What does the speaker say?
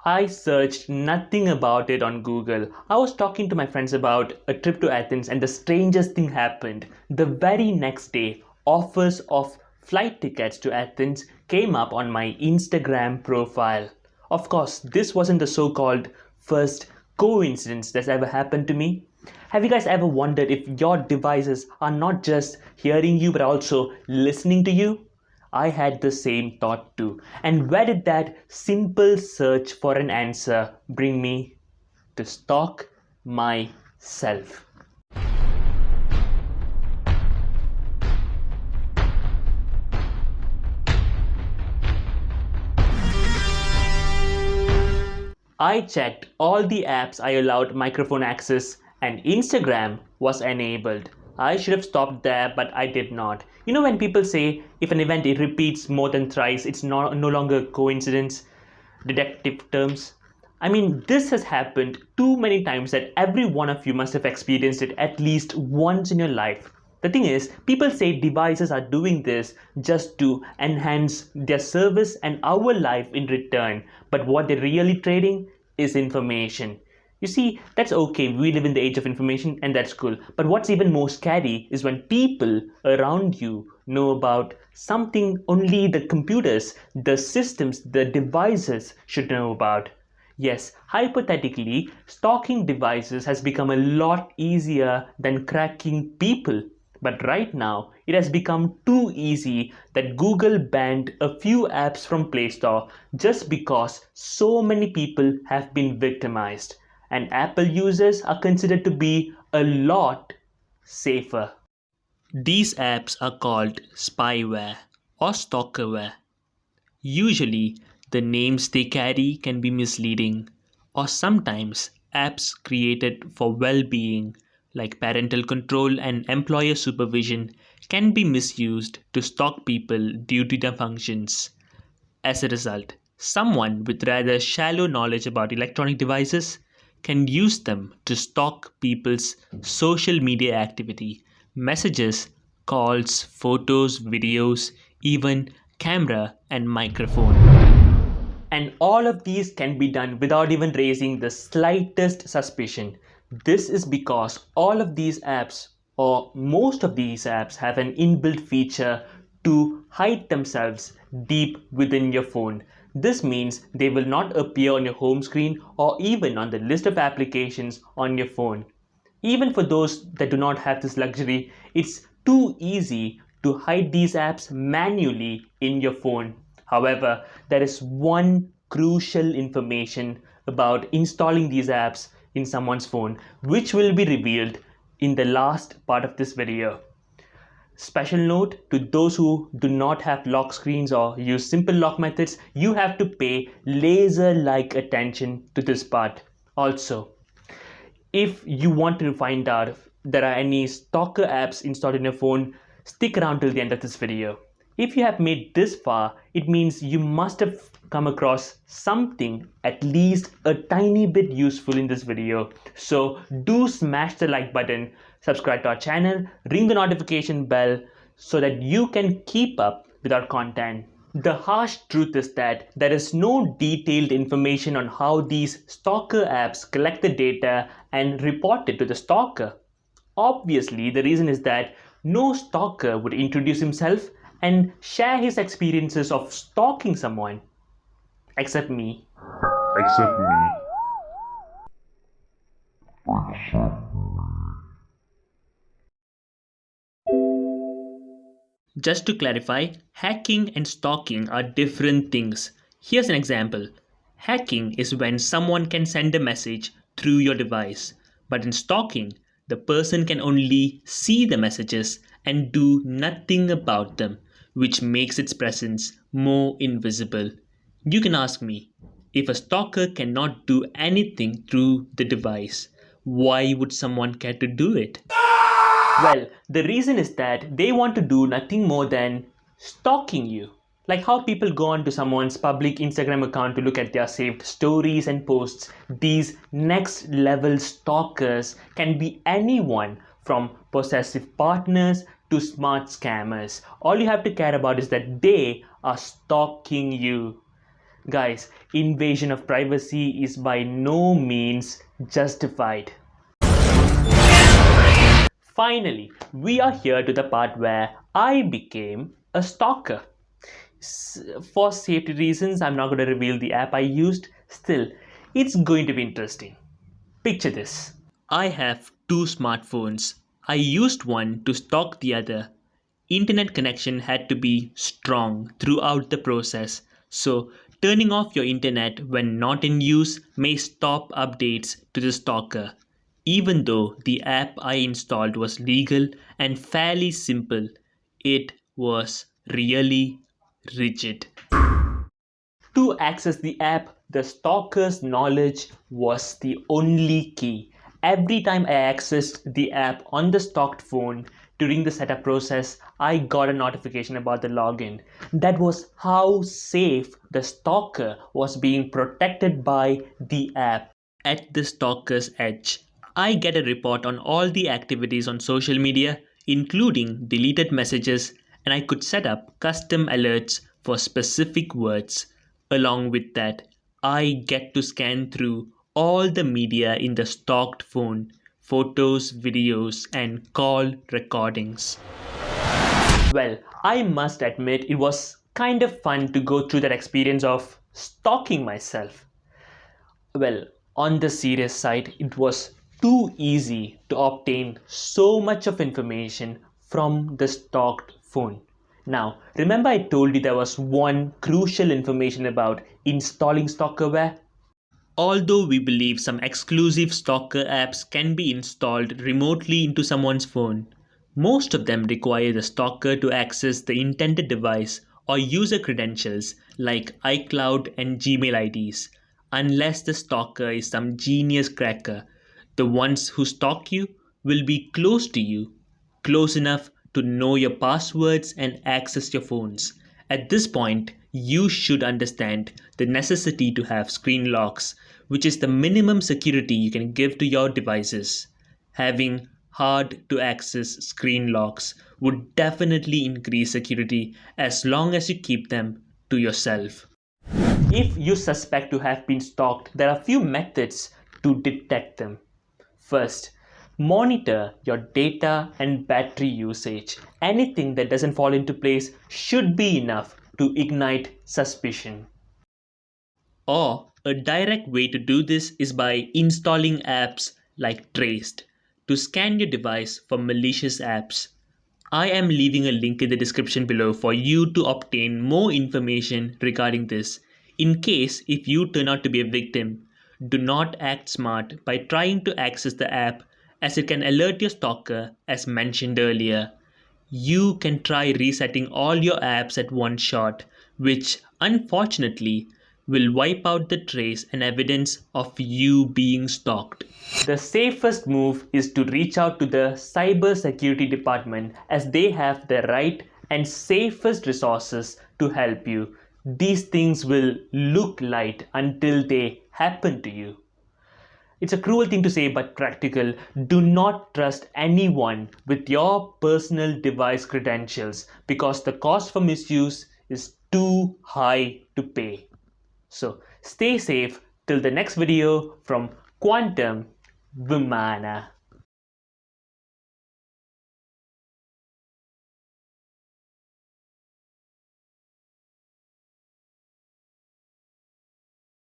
I searched nothing about it on Google. I was talking to my friends about a trip to Athens, and the strangest thing happened. The very next day, offers of flight tickets to Athens came up on my Instagram profile. Of course, this wasn't the so called first coincidence that's ever happened to me. Have you guys ever wondered if your devices are not just hearing you but also listening to you? I had the same thought too. And where did that simple search for an answer bring me? To stalk myself. I checked all the apps I allowed microphone access, and Instagram was enabled. I should have stopped there, but I did not. You know when people say if an event it repeats more than thrice, it's no longer coincidence, detective terms. I mean, this has happened too many times that every one of you must have experienced it at least once in your life. The thing is, people say devices are doing this just to enhance their service and our life in return. But what they're really trading is information. You see, that's okay. We live in the age of information and that's cool. But what's even more scary is when people around you know about something only the computers, the systems, the devices should know about. Yes, hypothetically, stalking devices has become a lot easier than cracking people. But right now, it has become too easy that Google banned a few apps from Play Store just because so many people have been victimized. And Apple users are considered to be a lot safer. These apps are called spyware or stalkerware. Usually, the names they carry can be misleading, or sometimes apps created for well being, like parental control and employer supervision, can be misused to stalk people due to their functions. As a result, someone with rather shallow knowledge about electronic devices can use them to stalk people's social media activity, messages, calls, photos, videos, even camera and microphone. And all of these can be done without even raising the slightest suspicion. This is because all of these apps, or most of these apps, have an inbuilt feature to hide themselves deep within your phone. This means they will not appear on your home screen or even on the list of applications on your phone. Even for those that do not have this luxury, it's too easy to hide these apps manually in your phone. However, there is one crucial information about installing these apps in someone's phone, which will be revealed in the last part of this video. Special note to those who do not have lock screens or use simple lock methods, you have to pay laser-like attention to this part. Also, if you want to find out if there are any stalker apps installed in your phone, stick around till the end of this video. If you have made this far, it means you must have come across something at least a tiny bit useful in this video. So do smash the like button, subscribe to our channel, ring the notification bell so that you can keep up with our content. The harsh truth is that there is no detailed information on how these stalker apps collect the data and report it to the stalker. Obviously, the reason is that no stalker would introduce himself and share his experiences of stalking someone, except me. Except me. Just to clarify, hacking and stalking are different things. Here's an example. Hacking is when someone can send a message through your device, but in stalking, the person can only see the messages and do nothing about them, which makes its presence more invisible. You can ask me, if a stalker cannot do anything through the device, why would someone care to do it? Well, the reason is that they want to do nothing more than stalking you. Like how people go onto someone's public Instagram account to look at their saved stories and posts. These next level stalkers can be anyone from possessive partners to smart scammers. All you have to care about is that they are stalking you. Guys, invasion of privacy is by no means justified. Finally, we are here to the part where I became a stalker. For safety reasons, I'm not going to reveal the app I used. Still, it's going to be interesting. Picture this. I have two smartphones. I used one to stalk the other. Internet connection had to be strong throughout the process. So, turning off your internet when not in use may stop updates to the stalker. Even though the app I installed was legal and fairly simple, it was really rigid. To access the app, the stalker's knowledge was the only key. Every time I accessed the app on the stalked phone during the setup process, I got a notification about the login. That was how safe the stalker was being protected by the app. At the stalker's edge, I get a report on all the activities on social media, including deleted messages, and I could set up custom alerts for specific words. Along with that, I get to scan through all the media in the stalked phone, photos, videos, and call recordings. Well, I must admit it was kind of fun to go through that experience of stalking myself. Well, on the serious side, it was too easy to obtain so much of information from the stalked phone. Now, remember I told you there was one crucial information about installing stalkerware? Although we believe some exclusive stalker apps can be installed remotely into someone's phone, most of them require the stalker to access the intended device or user credentials like iCloud and Gmail IDs, unless the stalker is some genius cracker. The ones who stalk you will be close to you, close enough to know your passwords and access your phones. At this point, you should understand the necessity to have screen locks, which is the minimum security you can give to your devices. Having hard to access screen locks would definitely increase security as long as you keep them to yourself. If you suspect to have been stalked, there are few methods to detect them. First, monitor your data and battery usage. Anything that doesn't fall into place should be enough to ignite suspicion. Or a direct way to do this is by installing apps like Traced to scan your device for malicious apps. I am leaving a link in the description below for you to obtain more information regarding this. In case if you turn out to be a victim, do not act smart by trying to access the app as it can alert your stalker as mentioned earlier. You can try resetting all your apps at one shot, which unfortunately will wipe out the trace and evidence of you being stalked. The safest move is to reach out to the cyber security department as they have the right and safest resources to help you. These things will look light until they happen to you. It's a cruel thing to say, but practical. Do not trust anyone with your personal device credentials because the cost for misuse is too high to pay. So stay safe till the next video from Quantum Vimana.